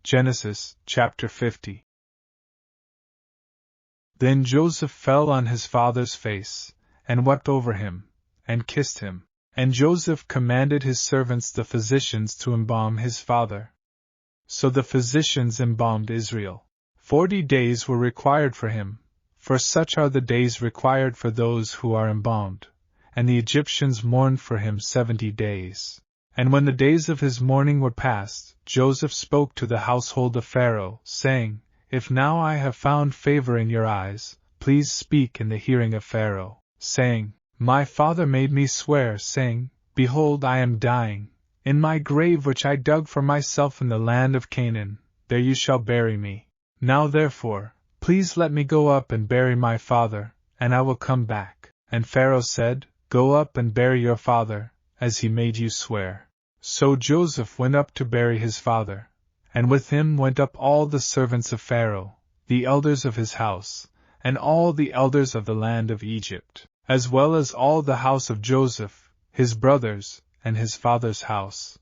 Genesis, chapter 50. Then Joseph fell on his father's face, and wept over him, and kissed him. And Joseph commanded his servants the physicians to embalm his father. So the physicians embalmed Israel. 40 days were required for him, for such are the days required for those who are embalmed, and the Egyptians mourned for him 70 days. And when the days of his mourning were past, Joseph spoke to the household of Pharaoh, saying, If now I have found favor in your eyes, please speak in the hearing of Pharaoh, saying, My father made me swear, saying, Behold, I am dying. In my grave which I dug for myself in the land of Canaan, there you shall bury me. Now therefore, please let me go up and bury my father, and I will come back. And Pharaoh said, Go up and bury your father, as he made you swear. So Joseph went up to bury his father, and with him went up all the servants of Pharaoh, the elders of his house, and all the elders of the land of Egypt, as well as all the house of Joseph, his brothers, and his father's house.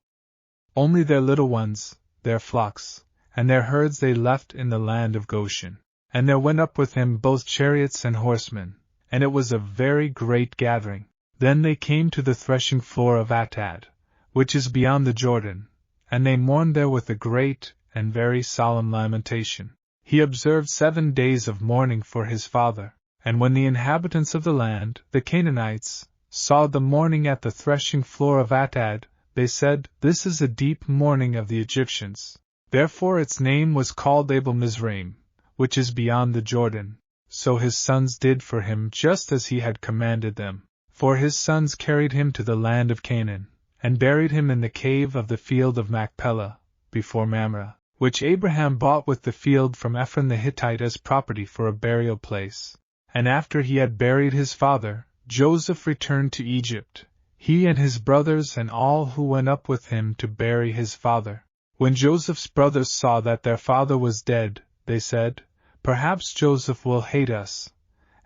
Only their little ones, their flocks, and their herds they left in the land of Goshen. And there went up with him both chariots and horsemen, and it was a very great gathering. Then they came to the threshing floor of Atad, which is beyond the Jordan, and they mourned there with a great and very solemn lamentation. He observed 7 days of mourning for his father, and when the inhabitants of the land, the Canaanites, saw the mourning at the threshing floor of Atad, they said, This is a deep mourning of the Egyptians. Therefore its name was called Abel Mizraim, which is beyond the Jordan. So his sons did for him just as he had commanded them. For his sons carried him to the land of Canaan, and buried him in the cave of the field of Machpelah, before Mamre, which Abraham bought with the field from Ephron the Hittite as property for a burial place. And after he had buried his father, Joseph returned to Egypt, he and his brothers and all who went up with him to bury his father. When Joseph's brothers saw that their father was dead, they said, Perhaps Joseph will hate us,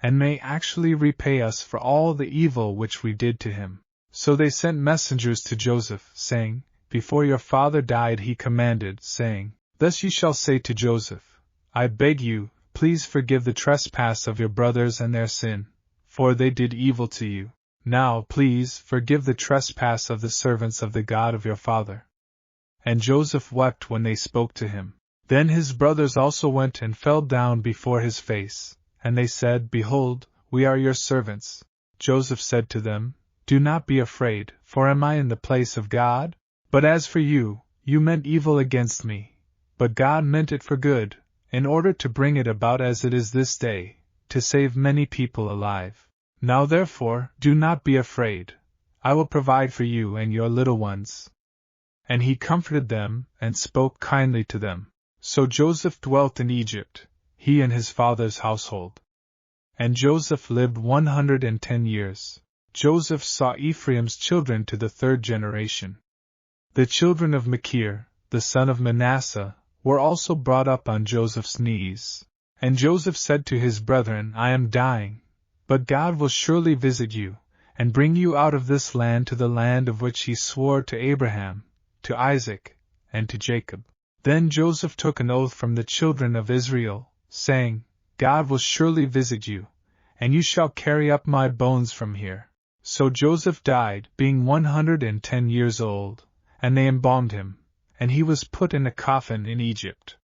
and may actually repay us for all the evil which we did to him. So they sent messengers to Joseph, saying, Before your father died he commanded, saying, Thus ye shall say to Joseph, I beg you, please forgive the trespass of your brothers and their sin, for they did evil to you. Now please forgive the trespass of the servants of the God of your father. And Joseph wept when they spoke to him. Then his brothers also went and fell down before his face, and they said, Behold, we are your servants. Joseph said to them, Do not be afraid, for am I in the place of God? But as for you, you meant evil against me, but God meant it for good, in order to bring it about as it is this day, to save many people alive. Now therefore, do not be afraid. I will provide for you and your little ones. And he comforted them, and spoke kindly to them. So Joseph dwelt in Egypt, he and his father's household. And Joseph lived 110 years. Joseph saw Ephraim's children to the 3rd generation. The children of Machir, the son of Manasseh, were also brought up on Joseph's knees. And Joseph said to his brethren, I am dying, but God will surely visit you, and bring you out of this land to the land of which he swore to Abraham, to Isaac, and to Jacob. Then Joseph took an oath from the children of Israel, saying, God will surely visit you, and you shall carry up my bones from here. So Joseph died, being 110 years old, and they embalmed him, and he was put in a coffin in Egypt.